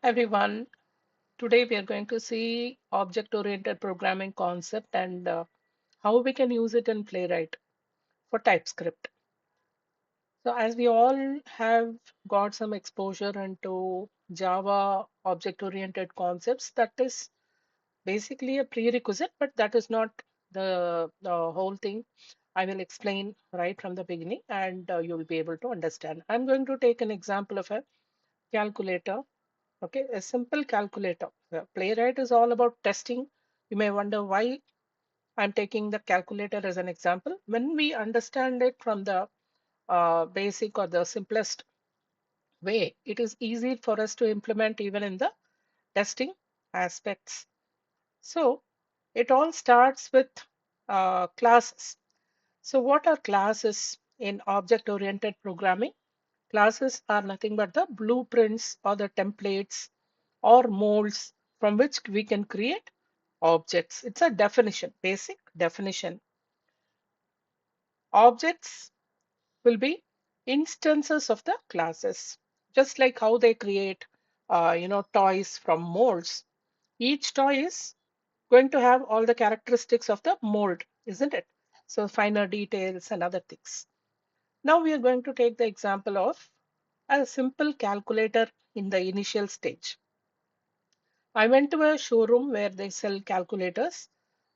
Everyone, today we are going to see object-oriented programming concept and how we can use it in PlayWright for TypeScript. So as we all have got some exposure into Java object-oriented concepts, that is basically a prerequisite, but that is not the whole thing. I will explain right from the beginning and you will be able to understand. I'm going to take an example of a calculator. Okay, a simple calculator. Playwright is all about testing. You may wonder why I'm taking the calculator as an example. When we understand it from the basic or the simplest way, it is easy for us to implement even in the testing aspects. So it all starts with classes. So what are classes in object-oriented programming? Classes are nothing but the blueprints or the templates or molds from which we can create objects. It's a definition, basic definition. Objects will be instances of the classes, just like how they create, toys from molds. Each toy is going to have all the characteristics of the mold, isn't it? So finer details and other things. Now we are going to take the example of a simple calculator in the initial stage. I went to a showroom where they sell calculators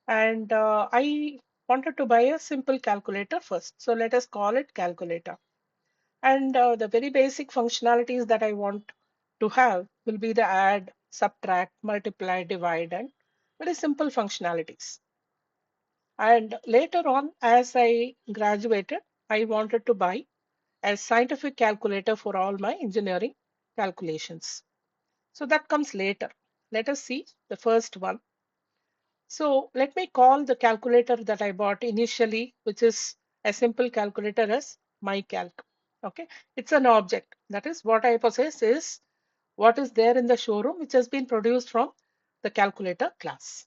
and I wanted to buy a simple calculator first. So let us call it calculator. And the very basic functionalities that I want to have will be the add, subtract, multiply, divide, and very simple functionalities. And later on, as I graduated, I wanted to buy a scientific calculator for all my engineering calculations. So that comes later. Let us see the first one. So let me call the calculator that I bought initially, which is a simple calculator, as my calc. Okay, it's an object. That is what I possess is what is there in the showroom, which has been produced from the calculator class.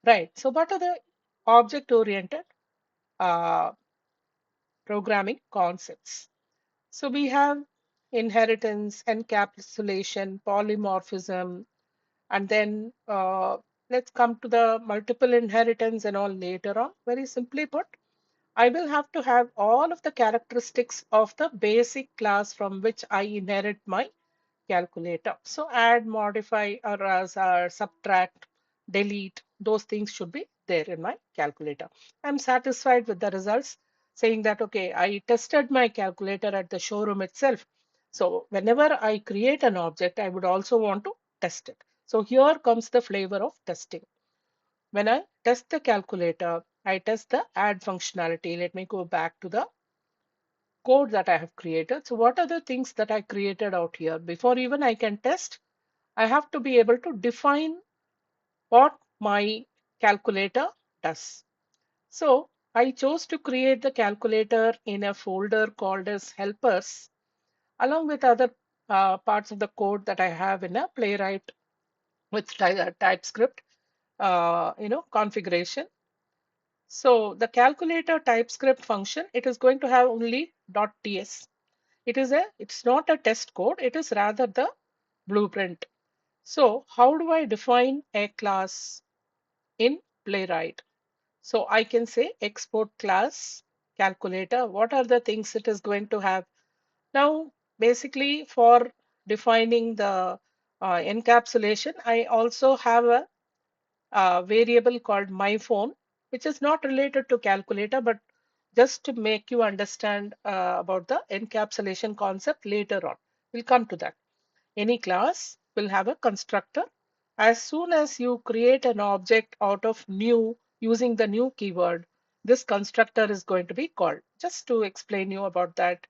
Right. So what are the object-oriented uh, programming concepts? So we have inheritance, encapsulation, polymorphism, and then let's come to the multiple inheritance and all later on. Very simply put, I will have to have all of the characteristics of the basic class from which I inherit my calculator. So add, modify, erase, or subtract, delete, those things should be there in my calculator. I'm satisfied with the results, saying that, okay, I tested my calculator at the showroom itself. So whenever I create an object, I would also want to test it. So here comes the flavor of testing. When I test the calculator, I test the add functionality. Let me go back to the code that I have created. So what are the things that I created out here? Before even I can test, I have to be able to define what my calculator does. So I chose to create the calculator in a folder called as helpers, along with other parts of the code that I have in a playwright with TypeScript, configuration. So the calculator TypeScript function, it is going to have only .ts. It's not a test code, it is rather the blueprint. So how do I define a class in Playwright? So I can say export class calculator. What are the things it is going to have? Now, basically for defining the encapsulation, I also have a variable called my phone, which is not related to calculator, but just to make you understand about the encapsulation concept later on. We'll come to that. Any class will have a constructor. As soon as you create an object out of new using the new keyword, this constructor is going to be called. Just to explain you about that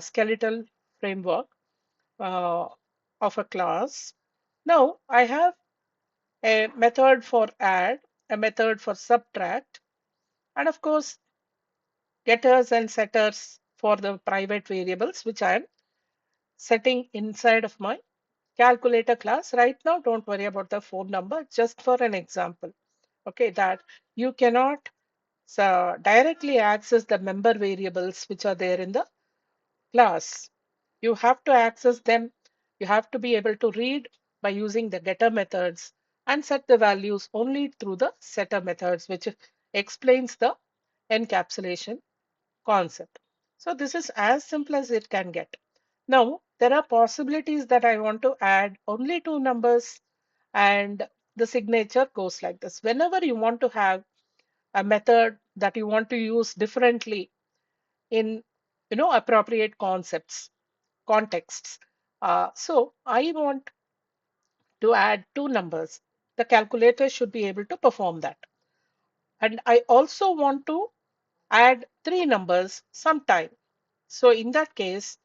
skeletal framework uh, of a class. Now I have a method for add, a method for subtract, and of course getters and setters for the private variables, which I am setting inside of my calculator class. Right now, don't worry about the phone number, just for an example. Okay, that you cannot directly access the member variables which are there in the class. You have to access them You have to be able to read by using the getter methods and set the values only through the setter methods, which explains the encapsulation concept. So this is as simple as it can get. Now, there are possibilities that I want to add only two numbers, and the signature goes like this. Whenever you want to have a method that you want to use differently in appropriate contexts. So I want to add two numbers. The calculator should be able to perform that. And I also want to add three numbers sometime. So in that case,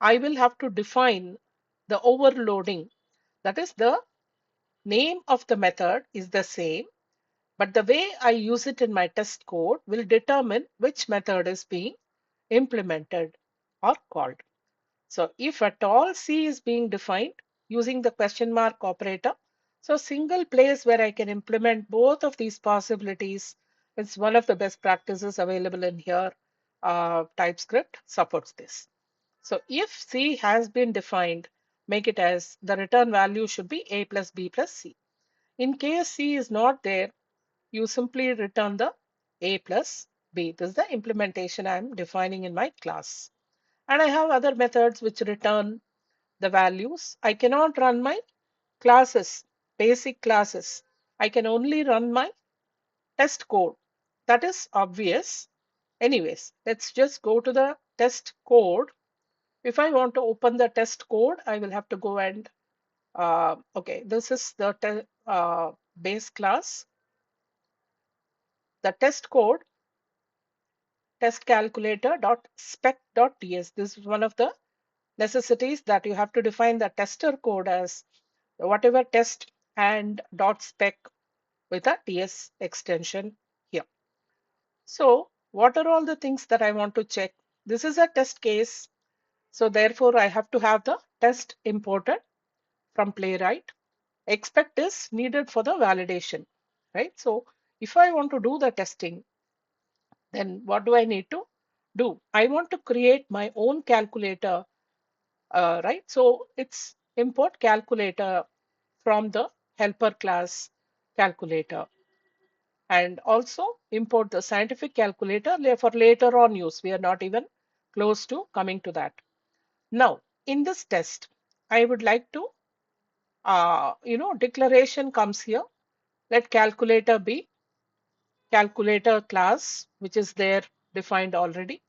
I will have to define the overloading. That is, the name of the method is the same, but the way I use it in my test code will determine which method is being implemented or called. So if at all C is being defined using the question mark operator, so single place where I can implement both of these possibilities is one of the best practices available in here. TypeScript supports this. So if C has been defined, make it as the return value should be A plus B plus C. In case C is not there, you simply return the A plus B. This is the implementation I'm defining in my class. And I have other methods which return the values. I cannot run my classes, basic classes. I can only run my test code. That is obvious. Anyways, let's just go to the test code. If I want to open the test code, I will have to go and, okay, this is the base class. The test code, test calculator.spec.ts. This is one of the necessities that you have to define the tester code as whatever test and dot spec with a TS extension here. So what are all the things that I want to check? This is a test case. So therefore I have to have the test imported from PlayWright. Expect is needed for the validation, right? So if I want to do the testing, then what do I need to do? I want to create my own calculator, right? So it's import calculator from the helper class calculator, and also import the scientific calculator for later on use. We are not even close to coming to that. Now, in this test, I would like to, declaration comes here. Let calculator be calculator class, which is there defined already.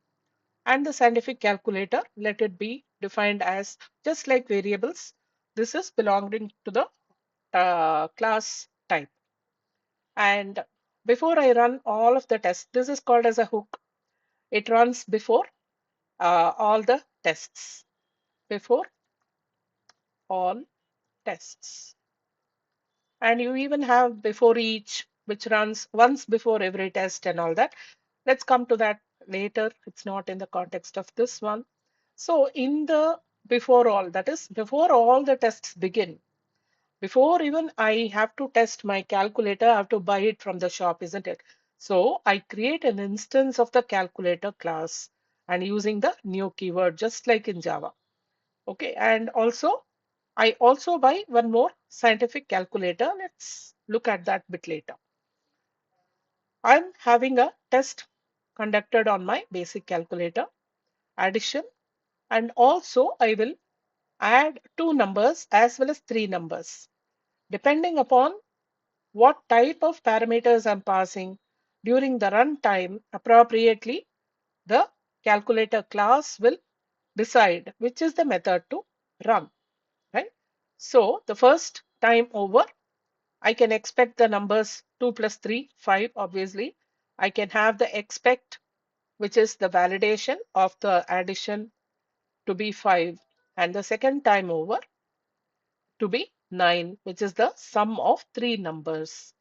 And the scientific calculator, let it be defined as just like variables. This is belonging to the class type. And before I run all of the tests, this is called as a hook. It runs before all the tests, before all tests. And you even have before each, which runs once before every test and all that. Let's come to that later. It's not in the context of this one. So in the before all, that is before all the tests begin, before even I have to test my calculator, I have to buy it from the shop, isn't it? So I create an instance of the calculator class and using the new keyword, just like in Java. Okay, and also I also buy one more scientific calculator. Let's look at that bit later. I'm having a test conducted on my basic calculator, addition, and also I will add two numbers as well as three numbers. Depending upon what type of parameters I'm passing during the runtime appropriately, the calculator class will decide which is the method to run, right? So the first time over, I can expect the numbers 2 plus 3, 5, obviously. I can have the expect, which is the validation of the addition, to be 5. And the second time over to be 9, which is the sum of three numbers.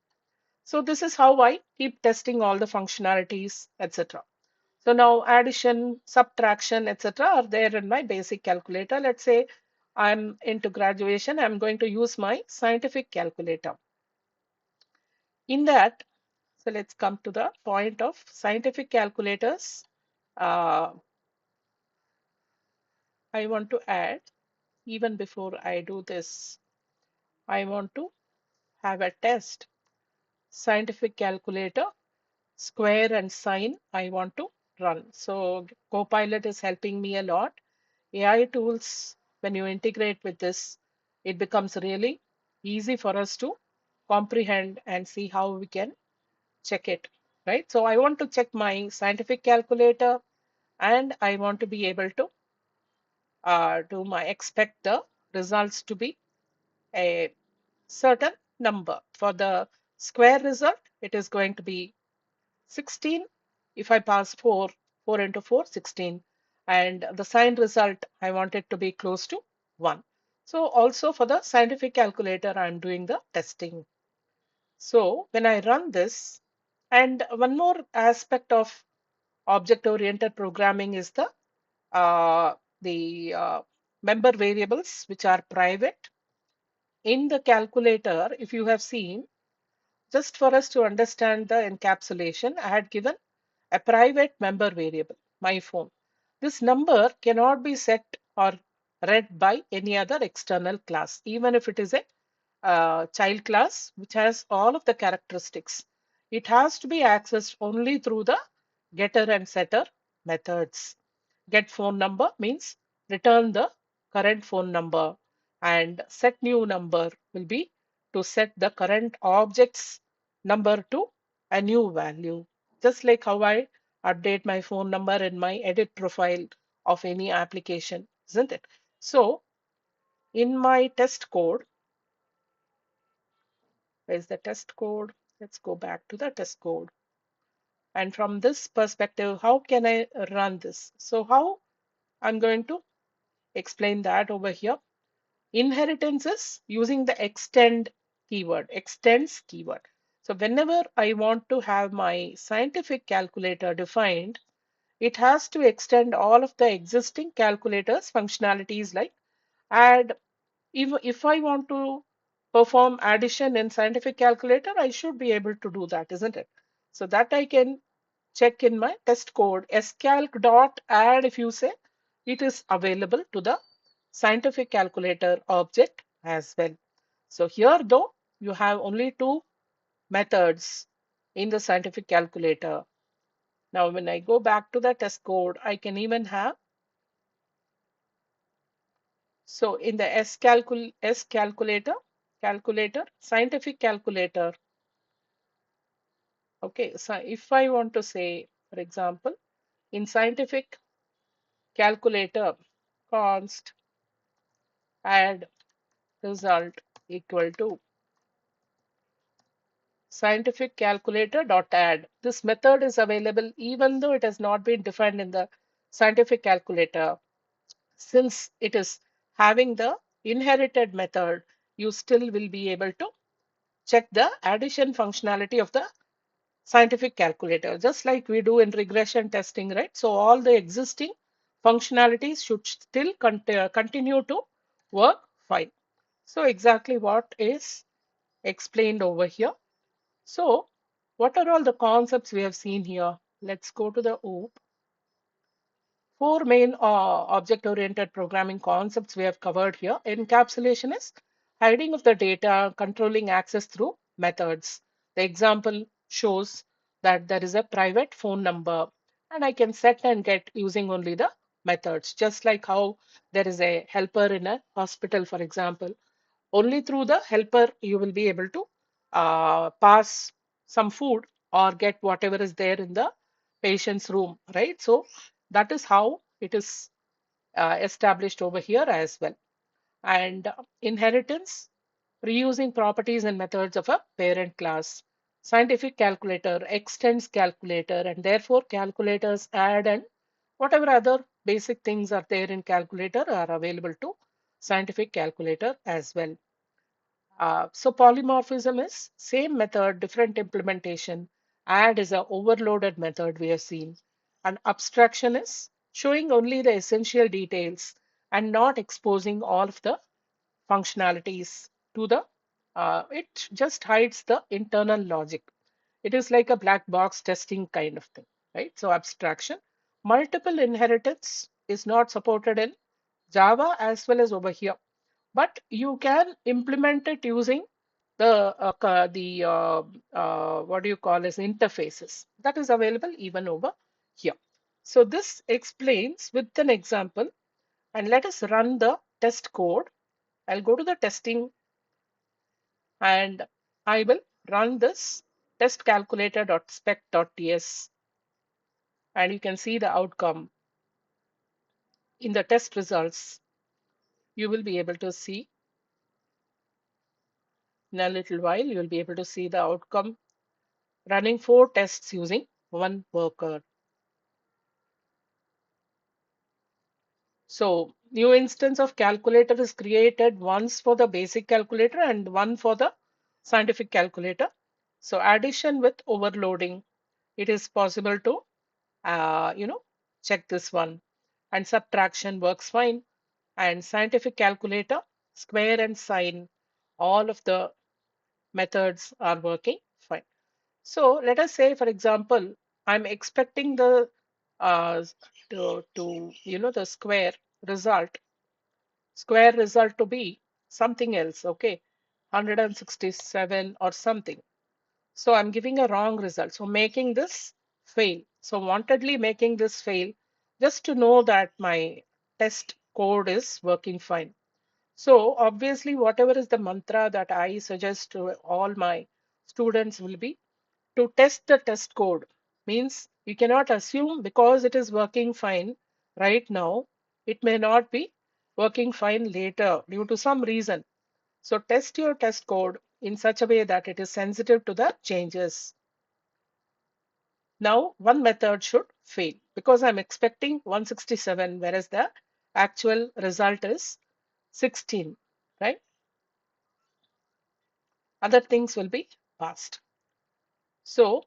So this is how I keep testing all the functionalities, etc. So now addition, subtraction, etc. are there in my basic calculator. Let's say I'm into graduation. I'm going to use my scientific calculator. In that, so let's come to the point of scientific calculators. Uh, I want to add. even before I do this, I want to have a test. Scientific calculator, square and sine, I want to run. So Copilot is helping me a lot. AI tools, when you integrate with this, it becomes really easy for us to comprehend and see how we can check it, right? So I want to check my scientific calculator and I want to be able to expect the results to be a certain number. For the square result, it is going to be 16. If I pass 4, 4 into 4, 16. And the sign result, I want it to be close to 1. So also for the scientific calculator, I'm doing the testing. So when I run this, and one more aspect of object-oriented programming is uh, the member variables, which are private. In the calculator, if you have seen, just for us to understand the encapsulation, I had given a private member variable, my phone. This number cannot be set or read by any other external class, even if it is a child class which has all of the characteristics. It has to be accessed only through the getter and setter methods. Get phone number means return the current phone number, and set new number will be to set the current object's number to a new value. Just like how I update my phone number in my edit profile of any application, isn't it? So in my test code, where's the test code? Let's go back to the test code. And from this perspective, how can I run this? So how I'm going to explain that over here. Inheritance is using the extend keyword, extends keyword. So whenever I want to have my scientific calculator defined, it has to extend all of the existing calculators functionalities like add. If I want to perform addition in scientific calculator, I should be able to do that, isn't it? So that I can check in my test code, scalc dot add, if you say, it is available to the scientific calculator object as well. So here though, you have only two methods in the scientific calculator. Now when I go back to the test code, I can even have, so in the S calculator, scientific calculator. Okay, so if I want to say, for example, in scientific calculator, const add result equal to scientific calculator dot add. This method is available even though it has not been defined in the scientific calculator. Since it is having the inherited method, you still will be able to check the addition functionality of the scientific calculator, just like we do in regression testing, right? So all the existing functionalities should still continue to work fine. So exactly what is explained over here. So what are all the concepts we have seen here? Let's go to the OOP. Four main object-oriented programming concepts we have covered here. Encapsulation is hiding of the data, controlling access through methods. The example shows that there is a private phone number and I can set and get using only the methods, just like how there is a helper in a hospital, for example. Only through the helper you will be able to pass some food or get whatever is there in the patient's room, right? So that is how it is established over here as well. And inheritance, reusing properties and methods of a parent class. Scientific calculator extends calculator, and therefore calculators add and whatever other basic things are there in calculator are available to scientific calculator as well. So polymorphism is same method, different implementation. Add is a overloaded method we have seen. And abstraction is showing only the essential details and not exposing all of the functionalities to the, it just hides the internal logic. It is like a black box testing kind of thing, right? So abstraction, multiple inheritance is not supported in Java as well as over here. But you can implement it using the what do you call as interfaces that is available even over here. So this explains with an example, and let us run the test code. I'll go to the testing and I will run this test calculator.spec.ts, and you can see the outcome in the test results. You will be able to see in a little while, you will be able to see the outcome running 4 tests using one worker. So new instance of calculator is created once for the basic calculator and one for the scientific calculator. So addition with overloading, it is possible to check this one, and subtraction works fine, and scientific calculator, square and sine, all of the methods are working fine. So let us say, for example, I'm expecting the the square result to be something else, okay, 167 or something. So I'm giving a wrong result. So making this fail. So wantedly making this fail just to know that my test code is working fine. So obviously, whatever is the mantra that I suggest to all my students will be to test the test code. Means you cannot assume because it is working fine right now, it may not be working fine later due to some reason. So test your test code in such a way that it is sensitive to the changes. Now one method should fail because I'm expecting 167, whereas the actual result is 16, right? Other things will be passed. So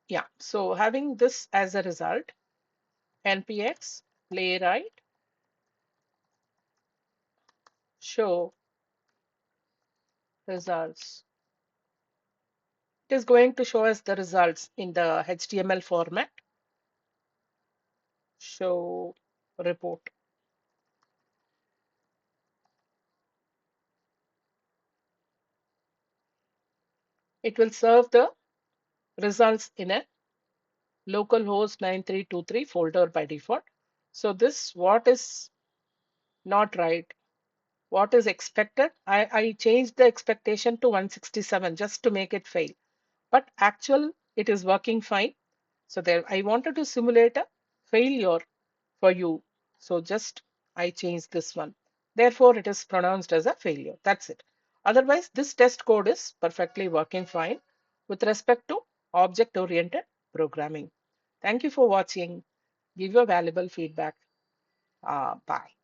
yeah, so having this as a result, npx playwright show results. It is going to show us the results in the HTML format. Show report. It will serve the results in a localhost 9323 folder by default. So this what is not right, what is expected. I changed the expectation to 167 just to make it fail. But actual it is working fine. So there I wanted to simulate a failure for you. So just I changed this one. Therefore, it is pronounced as a failure. That's it. Otherwise, this test code is perfectly working fine with respect to object-oriented programming. Thank you for watching. Give your valuable feedback. Bye.